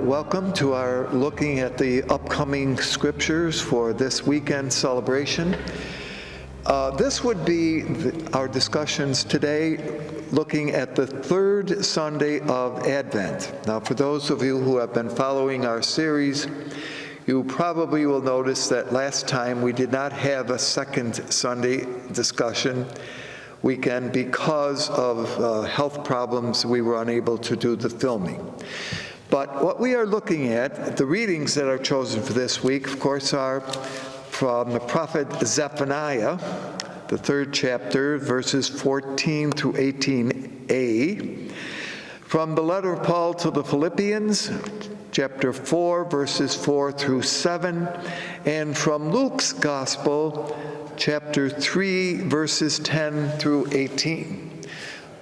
welcome to our looking at the upcoming scriptures for this weekend celebration. This would be our discussions today looking at the third Sunday of Advent. Now, for those of you who have been following our series, you probably will notice that last time we did not have a second Sunday discussion weekend because of health problems. We were unable to do the filming. But what we are looking at, the readings that are chosen for this week, of course, are from the prophet Zephaniah, the third chapter, verses 14 through 18a, from the letter of Paul to the Philippians, chapter 4, verses 4 through 7, and from Luke's Gospel, chapter 3, verses 10 through 18.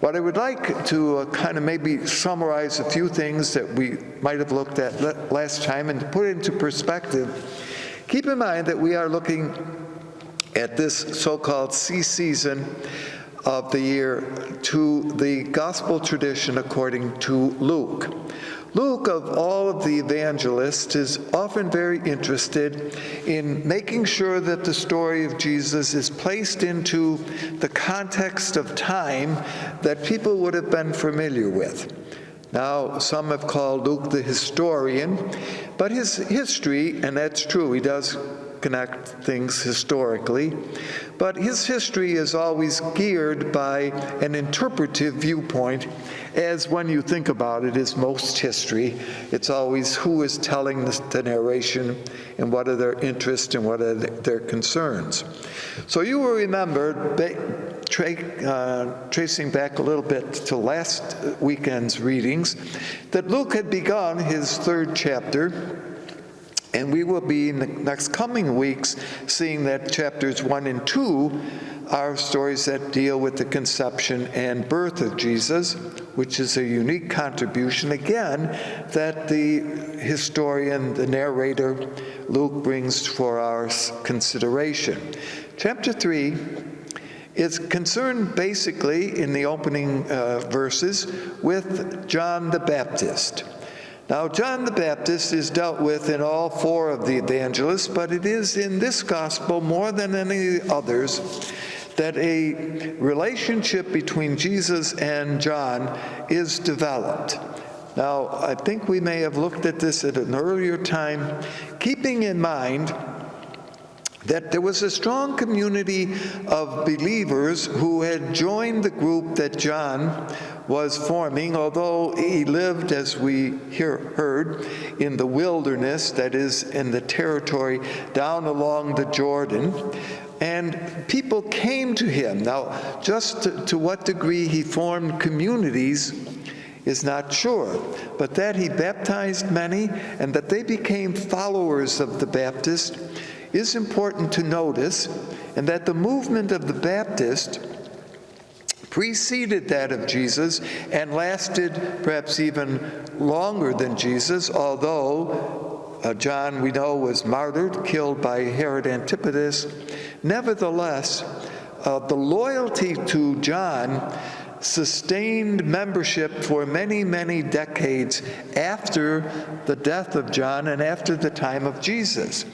What I would like to kind of maybe summarize a few things that we might have looked at last time and to put it into perspective. Keep in mind that we are looking at this so-called season of the year to the gospel tradition according to Luke. Luke, of all of the evangelists, is often very interested in making sure that the story of Jesus is placed into the context of time that people would have been familiar with. Now, some have called Luke the historian, but his history, and that's true, he does connect things historically, but his history is always geared by an interpretive viewpoint, as when you think about it, is most history. It's always who is telling the narration and what are their interests and what are their concerns. So you will remember, tracing back a little bit to last weekend's readings, that Luke had begun his third chapter. And we will be in the next coming weeks seeing that chapters 1 and 2 are stories that deal with the conception and birth of Jesus, which is a unique contribution, again, that the historian, the narrator, Luke brings for our consideration. Chapter 3 is concerned basically in the opening verses with John the Baptist. Now, John the Baptist is dealt with in all four of the evangelists, but it is in this gospel more than any others that a relationship between Jesus and John is developed. Now, I think we may have looked at this at an earlier time, keeping in mind that there was a strong community of believers who had joined the group that John was forming, although he lived, as we heard, in the wilderness, that is, in the territory down along the Jordan. And people came to him. Now, just to what degree he formed communities is not sure, but that he baptized many and that they became followers of the Baptist is important to notice, and that the movement of the Baptist preceded that of Jesus and lasted perhaps even longer than Jesus, although John, we know, was martyred, killed by Herod Antipas. Nevertheless, the loyalty to John sustained membership for many, many decades after the death of John and after the time of Jesus.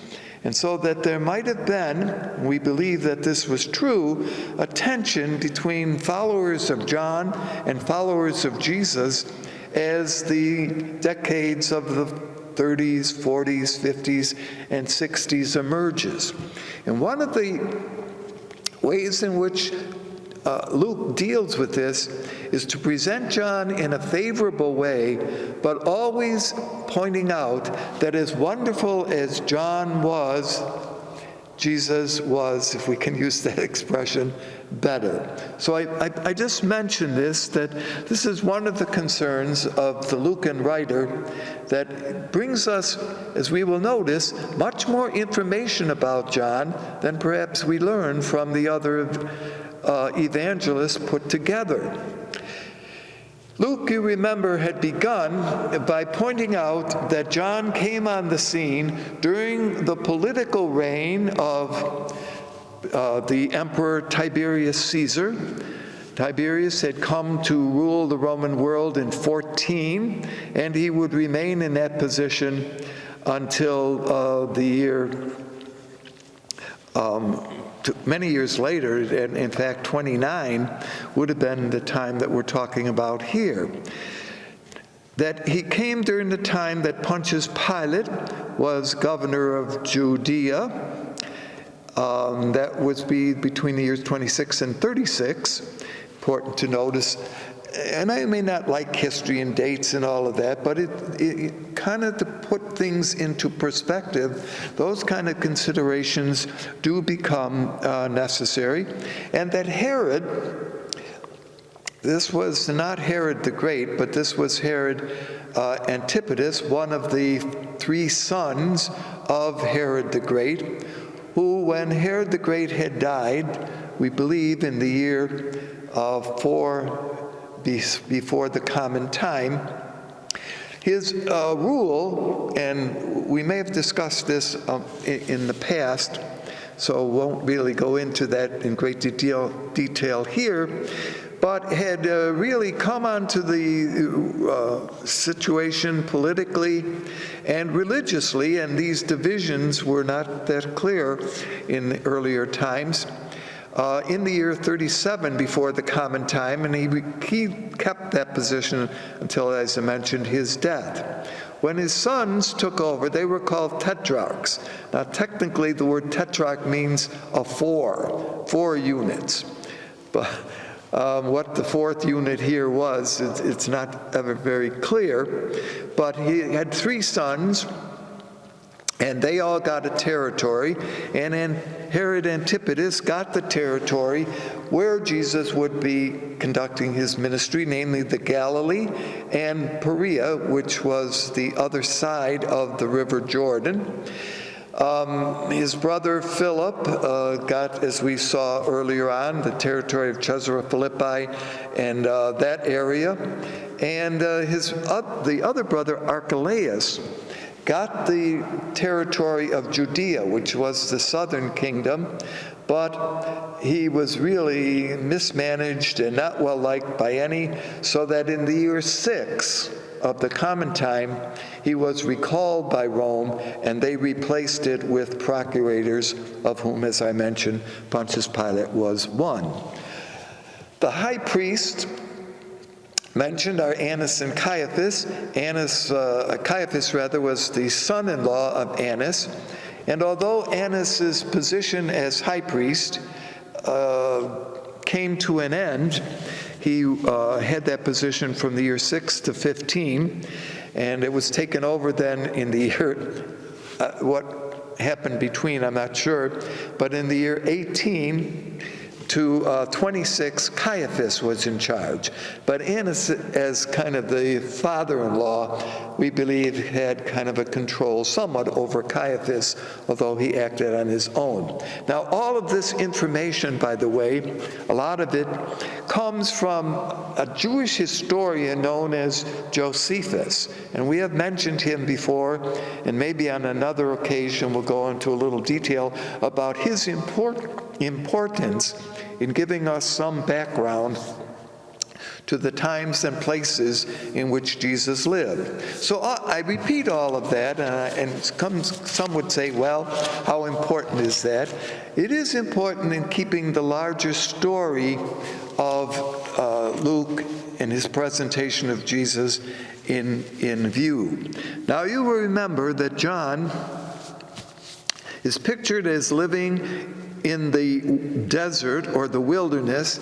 And so that there might have been, we believe that this was true, a tension between followers of John and followers of Jesus as the decades of the 30s, 40s, 50s, and 60s emerges. And one of the ways in which Luke deals with this is to present John in a favorable way, but always pointing out that as wonderful as John was, Jesus was, if we can use that expression, better. So I just mentioned this, that this is one of the concerns of the Lucan writer that brings us, as we will notice, much more information about John than perhaps we learn from the other evangelists put together. Luke, you remember, had begun by pointing out that John came on the scene during the political reign of the Emperor Tiberius Caesar. Tiberius had come to rule the Roman world in 14, and he would remain in that position until the year, many years later, and in fact 29 would have been the time that we're talking about here. That he came during the time that Pontius Pilate was governor of Judea. That would be between the years 26 and 36. Important to notice. And I may not like history and dates and all of that, but it kind of, to put things into perspective, those kind of considerations do become necessary. And that Herod, this was not Herod the Great, but this was Herod Antipas, one of the three sons of Herod the Great, who, when Herod the Great had died, we believe in the year 4 before the common time, his rule, and we may have discussed this in the past, so won't really go into that in great detail here, but had really come onto the situation politically and religiously, and these divisions were not that clear in the earlier times. In the year 37 before the common time, and he kept that position until, as I mentioned, his death. When his sons took over, they were called tetrarchs. Now, technically, the word tetrarch means four units. But what the fourth unit here was, it's not ever very clear. But he had three sons, and they all got a territory, and Herod Antipas got the territory where Jesus would be conducting his ministry, namely the Galilee and Perea, which was the other side of the River Jordan. His brother Philip got, as we saw earlier on, the territory of Caesarea Philippi and that area. And the other brother, Archelaus, got the territory of Judea, which was the southern kingdom, but he was really mismanaged and not well liked by any, so that in the year 6 of the common time, he was recalled by Rome, and they replaced it with procurators, of whom, as I mentioned, Pontius Pilate was one. The high priest mentioned are Annas and Caiaphas. Caiaphas was the son-in-law of Annas, and although Annas' position as high priest came to an end, he had that position from the year 6 to 15, and it was taken over then in the year, what happened between, I'm not sure, but in the year 18 to 26, Caiaphas was in charge. But Annas, as kind of the father-in-law, we believe had kind of a control somewhat over Caiaphas, although he acted on his own. Now, all of this information, by the way, a lot of it comes from a Jewish historian known as Josephus. And we have mentioned him before, and maybe on another occasion we'll go into a little detail about his importance in giving us some background to the times and places in which Jesus lived. So I repeat all of that, and some would say, well, how important is that? It is important in keeping the larger story of Luke and his presentation of Jesus in view. Now, you will remember that John is pictured as living in the desert or the wilderness.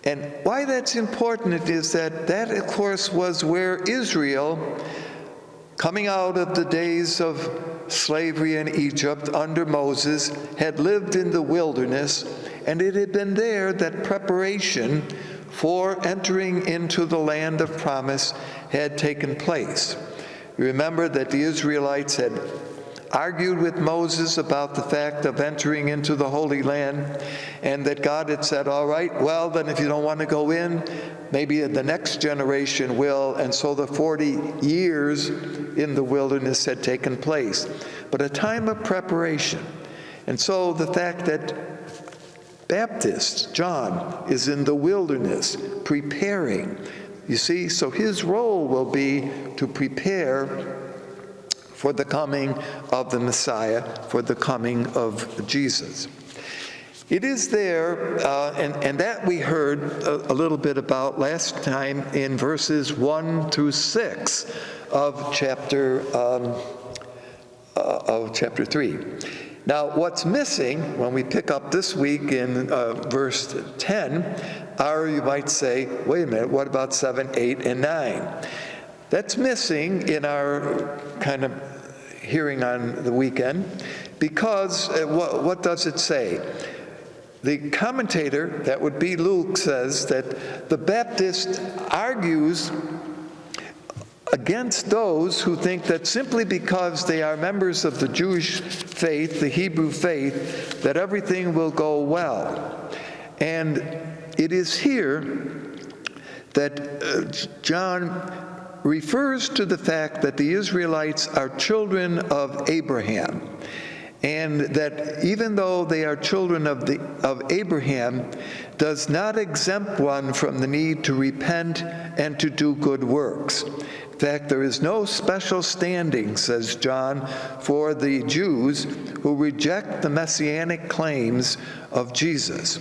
And why that's important is that, of course, was where Israel, coming out of the days of slavery in Egypt under Moses, had lived in the wilderness, and it had been there that preparation for entering into the land of promise had taken place. You remember that the Israelites had argued with Moses about the fact of entering into the Holy Land, and that God had said, all right, well, then if you don't want to go in, maybe the next generation will. And so the 40 years in the wilderness had taken place, but a time of preparation. And so the fact that Baptist, John, is in the wilderness preparing. You see, so his role will be to prepare for the coming of the Messiah, for the coming of Jesus. It is there, and that we heard a little bit about last time in verses 1 through 6 of chapter 3. Now, what's missing when we pick up this week in verse 10 are, you might say, wait a minute, what about 7, 8, and 9? That's missing in our kind of hearing on the weekend, because what does it say? The commentator, that would be Luke, says that the Baptist argues against those who think that simply because they are members of the Jewish faith, the Hebrew faith, that everything will go well. And it is here that John refers to the fact that the Israelites are children of Abraham, and that even though they are children of Abraham, does not exempt one from the need to repent and to do good works. In fact, there is no special standing, says John, for the Jews who reject the messianic claims of Jesus.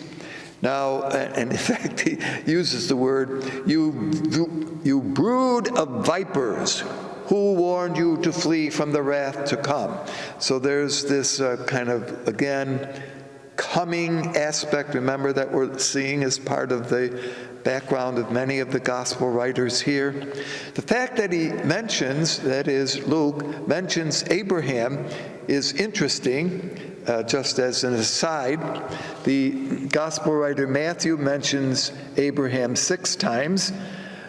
Now, and in fact, he uses the word, you brood of vipers, who warned you to flee from the wrath to come? So there's this kind of, again, coming aspect, remember, that we're seeing as part of the background of many of the gospel writers here. The fact that he mentions, that is, Luke mentions Abraham is interesting. Just as an aside, the gospel writer Matthew mentions Abraham 6 times.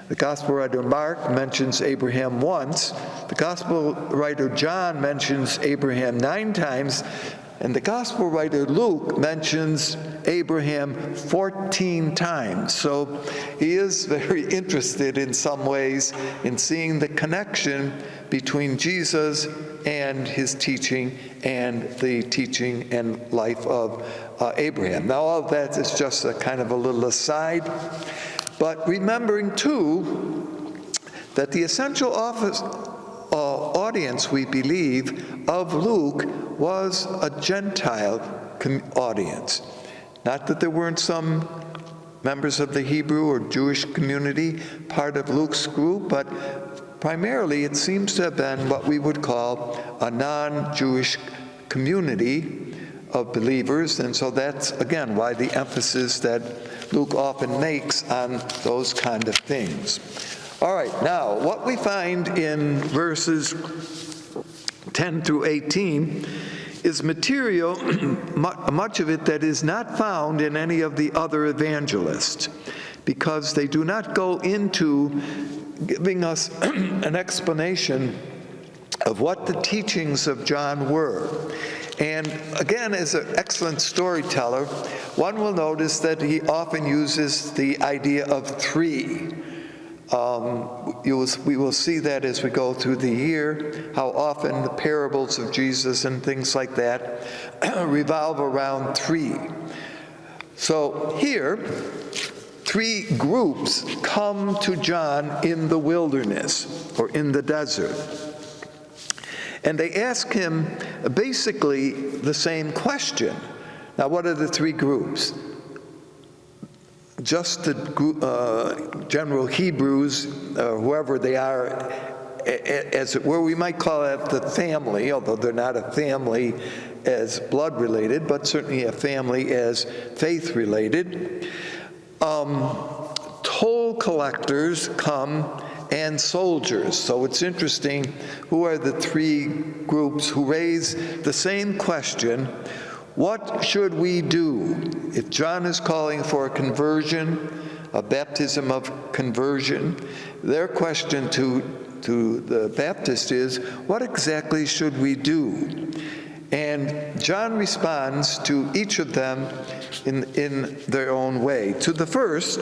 The gospel writer Mark mentions Abraham once. The gospel writer John mentions Abraham 9 times. And the gospel writer Luke mentions Abraham 14 times. So he is very interested in some ways in seeing the connection between Jesus and his teaching and the teaching and life of Abraham. Now, all of that is just a kind of a little aside. But remembering, too, that the essential audience, we believe, of Luke was a Gentile audience. Not that there weren't some members of the Hebrew or Jewish community part of Luke's group, but primarily it seems to have been what we would call a non-Jewish community of believers. And so that's, again, why the emphasis that Luke often makes on those kind of things. All right, now, what we find in verses 10 through 18 is material, much of it that is not found in any of the other evangelists, because they do not go into giving us an explanation of what the teachings of John were. And again, as an excellent storyteller, one will notice that he often uses the idea of 3. We will see that as we go through the year, how often the parables of Jesus and things like that revolve around 3. So here, 3 groups come to John in the wilderness or in the desert. And they ask him basically the same question. Now, what are the 3 groups? Just the general Hebrews, whoever they are, as it were, we might call it the family, although they're not a family as blood-related, but certainly a family as faith-related. Toll collectors come, and soldiers. So it's interesting, who are the 3 groups who raise the same question: what should we do? If John is calling for a conversion, a baptism of conversion, their question to the Baptist is, what exactly should we do? And John responds to each of them in their own way. To the first,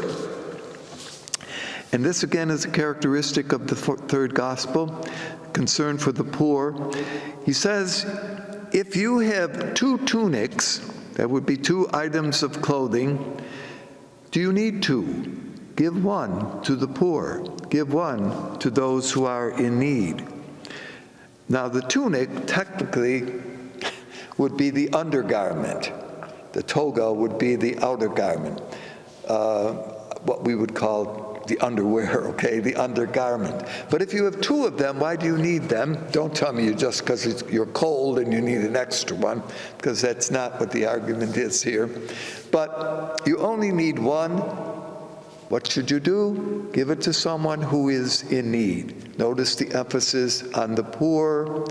and this again is a characteristic of the third gospel, concern for the poor, he says, if you have 2 tunics That would be 2 items of clothing. Do you need 2? Give 1 to the poor. Give 1 to those who are in need. Now, the tunic technically would be the undergarment. The toga would be the outer garment, what we would call the underwear, okay, the undergarment. But if you have 2 of them, why do you need them? Don't tell me just because you're cold and you need an extra one, because that's not what the argument is here. But you only need 1. What should you do? Give it to someone who is in need. Notice the emphasis on the poor,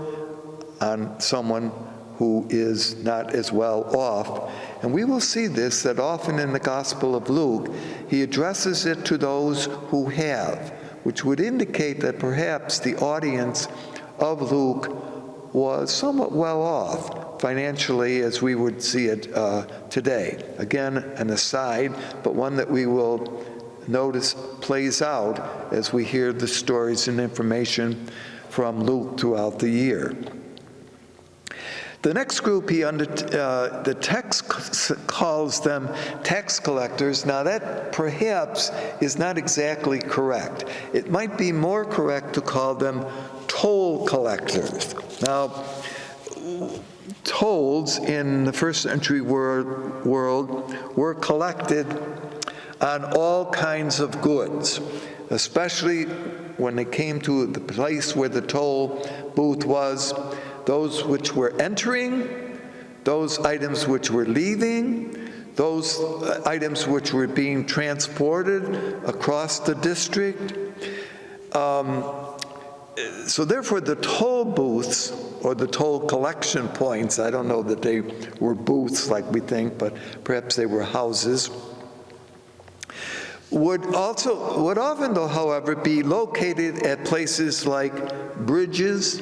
on someone who is not as well off. And we will see this, that often in the Gospel of Luke, he addresses it to those who have, which would indicate that perhaps the audience of Luke was somewhat well off financially, as we would see it today. Again, an aside, but one that we will notice plays out as we hear the stories and information from Luke throughout the year. The next group, the text calls them tax collectors. Now that perhaps is not exactly correct. It might be more correct to call them toll collectors. Now, tolls in the first century world were collected on all kinds of goods, especially when it came to the place where the toll booth was. Those which were entering, those items which were leaving, those items which were being transported across the district. So therefore the toll booths, or the toll collection points, I don't know that they were booths like we think, but perhaps they were houses, would often, though, however, be located at places like bridges,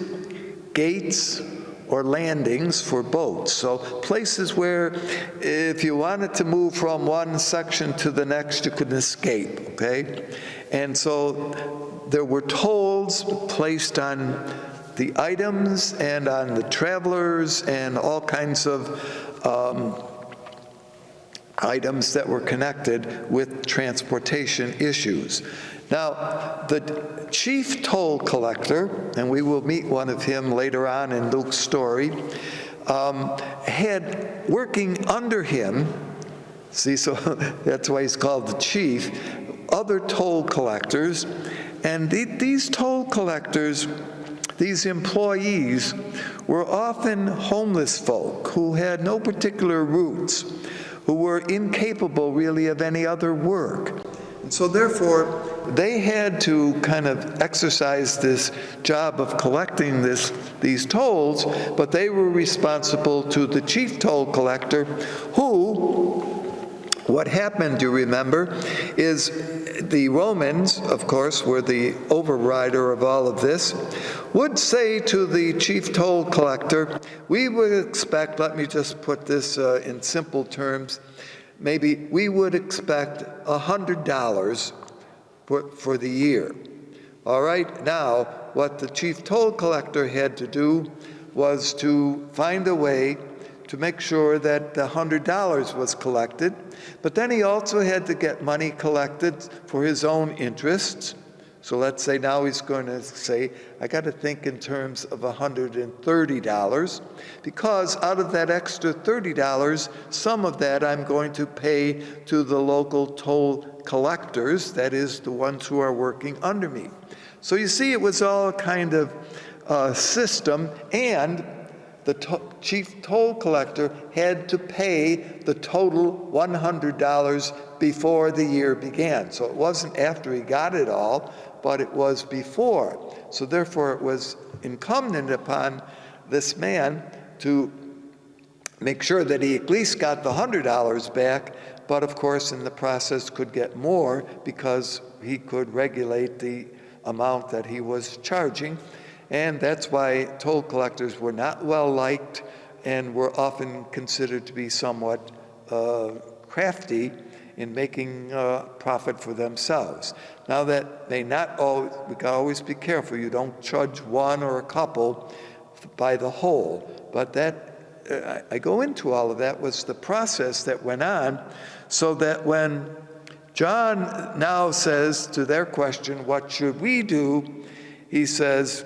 gates, or landings for boats. So places where if you wanted to move from one section to the next, you could escape, okay? And so there were tolls placed on the items and on the travelers and all kinds of items that were connected with transportation issues. Now, the chief toll collector, and we will meet one of him later on in Luke's story, had working under him, see, so that's why he's called the chief, other toll collectors, and these toll collectors, these employees, were often homeless folk who had no particular roots, who were incapable really of any other work. And so therefore, they had to kind of exercise this job of collecting these tolls, but they were responsible to the chief toll collector, who, what happened, you remember, is the Romans, of course, were the overrider of all of this, would say to the chief toll collector, we would expect, let me just put this in simple terms, maybe we would expect $100 for the year. All right, now what the chief toll collector had to do was to find a way to make sure that the $100 was collected, but then he also had to get money collected for his own interests. So let's say now he's going to say, I got to think in terms of $130, because out of that extra $30, some of that I'm going to pay to the local toll collectors, that is, the ones who are working under me. So you see, it was all kind of system, and the chief toll collector had to pay the total $100 before the year began. So it wasn't after he got it all, but it was before. So therefore it was incumbent upon this man to make sure that he at least got the $100 back, but of course in the process could get more because he could regulate the amount that he was charging. And that's why toll collectors were not well liked and were often considered to be somewhat crafty in making profit for themselves. Now that may not always, we can always be careful, you don't judge one or a couple by the whole, but that I go into all of that was the process that went on, so that when John now says to their question, what should we do? He says,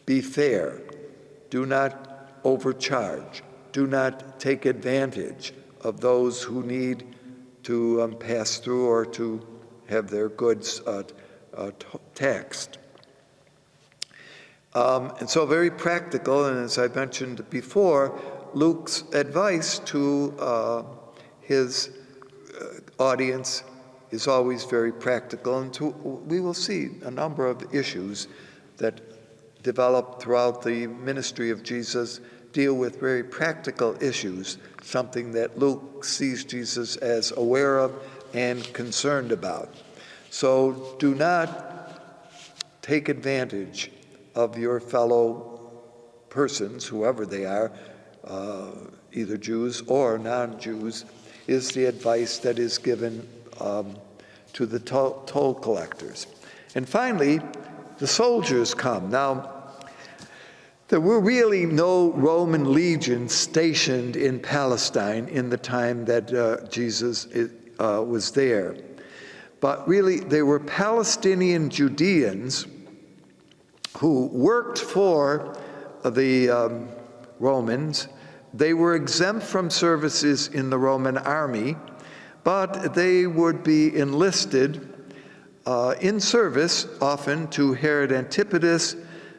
be fair. Do not overcharge. Do not take advantage of those who need to pass through or to have their goods taxed. And so very practical, and as I mentioned before, Luke's advice to his audience is always very practical, and we will see a number of issues that develop throughout the ministry of Jesus deal with very practical issues, something that Luke sees Jesus as aware of and concerned about. So do not take advantage of your fellow persons, whoever they are, either Jews or non-Jews, is the advice that is given to the toll collectors. And finally, the soldiers come. Now, there were really no Roman legions stationed in Palestine in the time that Jesus was there. But really, they were Palestinian Judeans who worked for the Romans. They were exempt from services in the Roman army, but they would be enlisted in service, often to Herod Antipas.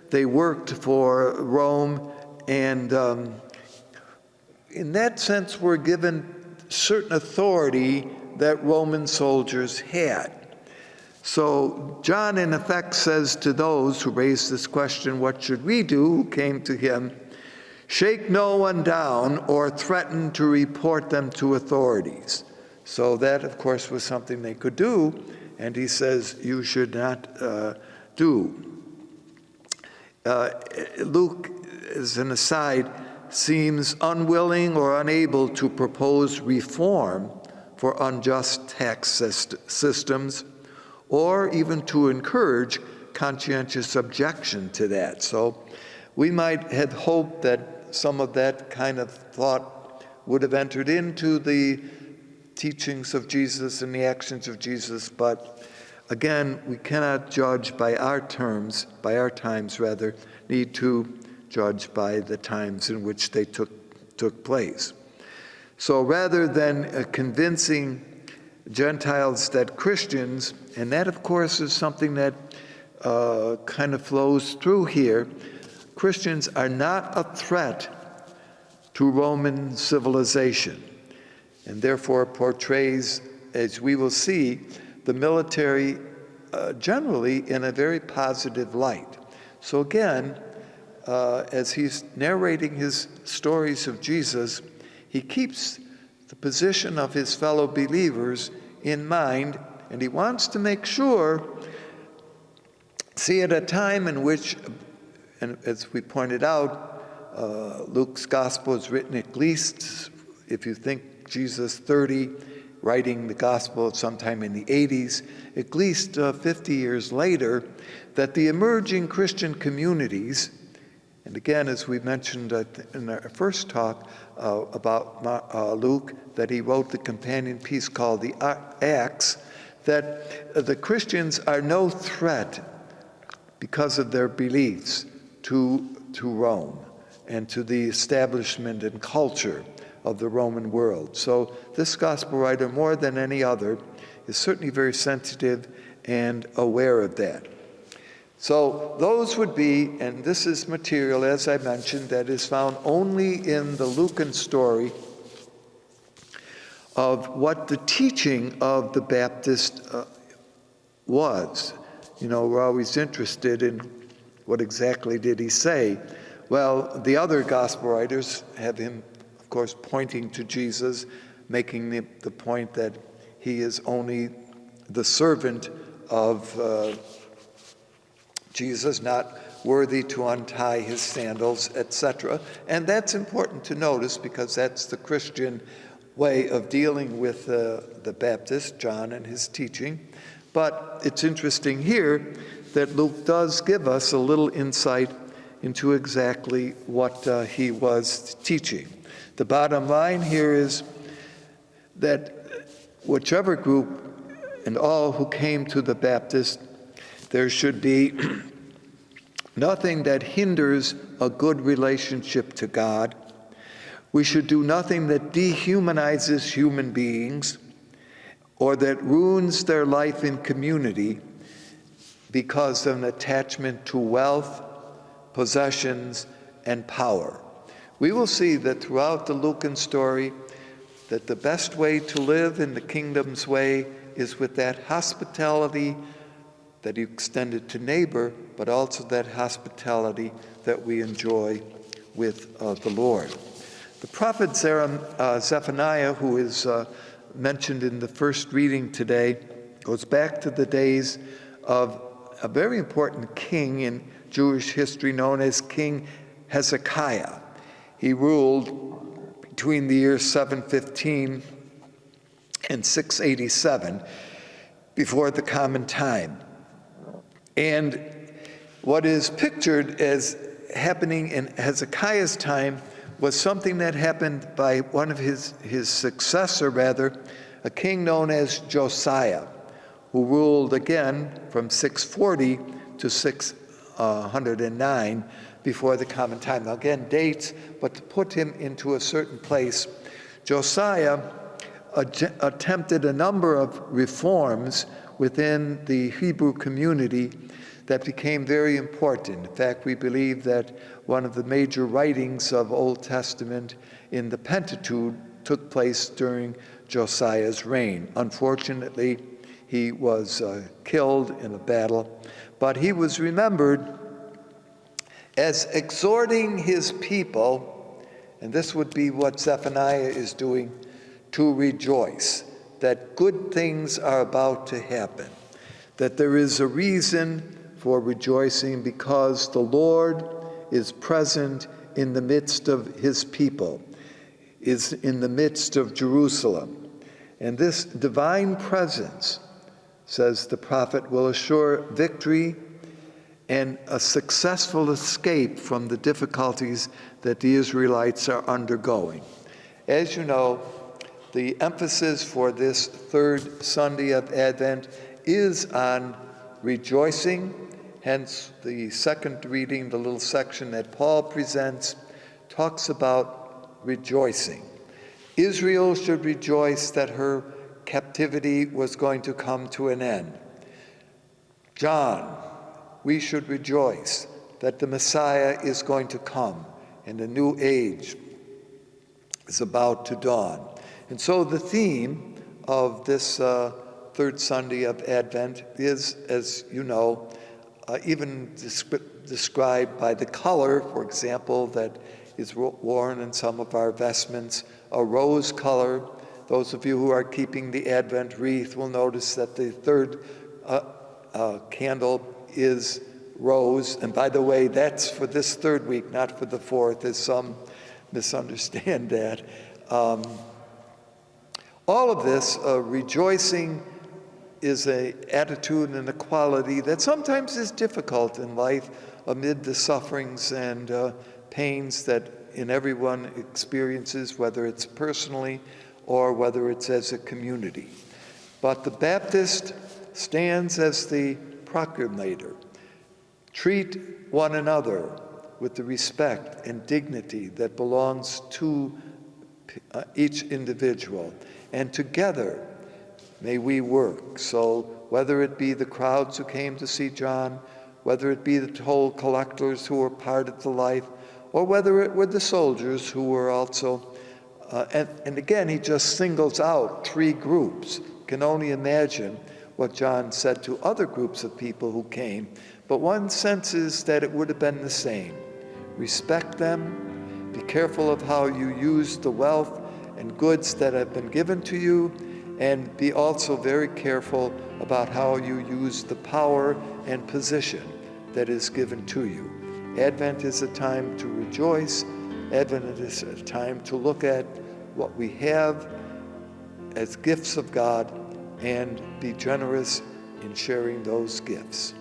They worked for Rome, and in that sense were given certain authority that Roman soldiers had. So John, in effect, says to those who raised this question, what should we do, who came to him, shake no one down or threaten to report them to authorities. So that, of course, was something they could do, and he says you should not do. Luke, as an aside, seems unwilling or unable to propose reform for unjust tax systems, or even to encourage conscientious objection to that. So we might have hoped that some of that kind of thought would have entered into the teachings of Jesus and the actions of Jesus, but again, we cannot judge by our times, need to judge by the times in which they took place. So rather than convincing Gentiles that Christians, and that of course is something that kind of flows through here, Christians are not a threat to Roman civilization, and therefore portrays, as we will see, the military generally in a very positive light. So again, as he's narrating his stories of Jesus, he keeps the position of his fellow believers in mind, and he wants to make sure, see, at a time in which, and as we pointed out, Luke's gospel is written at least, if you think Jesus 30, writing the gospel sometime in the 80s, at least 50 years later, that the emerging Christian communities, and again, as we mentioned in our first talk about Luke, that he wrote the companion piece called the Acts, that the Christians are no threat because of their beliefs to Rome and to the establishment and culture of the Roman world. So this gospel writer, more than any other, is certainly very sensitive and aware of that. So those would be, and this is material, as I mentioned, that is found only in the Lucan story of what the teaching of the Baptist was. You know, we're always interested in what exactly did he say. Well, the other gospel writers have him, of course, pointing to Jesus, making the point that he is only the servant of Jesus, not worthy to untie his sandals, etc. And that's important to notice because that's the Christian way of dealing with the Baptist, John, and his teaching. But it's interesting here that Luke does give us a little insight into exactly what he was teaching. The bottom line here is that whichever group and all who came to the Baptist, there should be nothing that hinders a good relationship to God. We should do nothing that dehumanizes human beings or that ruins their life in community because of an attachment to wealth, possessions, and power. We will see that throughout the Lucan story that the best way to live in the kingdom's way is with that hospitality that you extended to neighbor, but also that hospitality that we enjoy with the Lord. The prophet Zephaniah, who is mentioned in the first reading today, goes back to the days of a very important king in Jewish history known as King Hezekiah. He ruled between the years 715 and 687 before the common time. And what is pictured as happening in Hezekiah's time was something that happened by one of his successor, rather, a king known as Josiah, who ruled again from 640 to 609 before the common time. Now again, dates, but to put him into a certain place, Josiah attempted a number of reforms within the Hebrew community that became very important. In fact, we believe that one of the major writings of Old Testament in the Pentateuch took place during Josiah's reign. Unfortunately, he was killed in a battle, but he was remembered as exhorting his people, and this would be what Zephaniah is doing, to rejoice, that good things are about to happen, that there is a reason for rejoicing because the Lord is present in the midst of his people, is in the midst of Jerusalem. And this divine presence, says the prophet, will assure victory and a successful escape from the difficulties that the Israelites are undergoing. As you know, the emphasis for this third Sunday of Advent is on rejoicing. Hence, the second reading, the little section that Paul presents, talks about rejoicing. Israel should rejoice that her captivity was going to come to an end. John, we should rejoice that the Messiah is going to come and a new age is about to dawn. And so the theme of this third Sunday of Advent is, as you know, even described by the color, for example, that is worn in some of our vestments, a rose color. Those of you who are keeping the Advent wreath will notice that the third candle is rose. And by the way, that's for this third week, not for the fourth, as some misunderstand that. All of this, rejoicing, is an attitude and a quality that sometimes is difficult in life amid the sufferings and pains that everyone experiences, whether it's personally or whether it's as a community. But the Baptist stands as the proclamator. Treat one another with the respect and dignity that belongs to each individual, and together may we work. So whether it be the crowds who came to see John, whether it be the toll collectors who were part of the life, or whether it were the soldiers who were also, and again, he just singles out three groups. You can only imagine what John said to other groups of people who came, but one senses that it would have been the same. Respect them, be careful of how you use the wealth and goods that have been given to you, and be also very careful about how you use the power and position that is given to you. Advent is a time to rejoice. Advent is a time to look at what we have as gifts of God and be generous in sharing those gifts.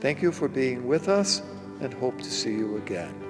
Thank you for being with us. and hope to see you again.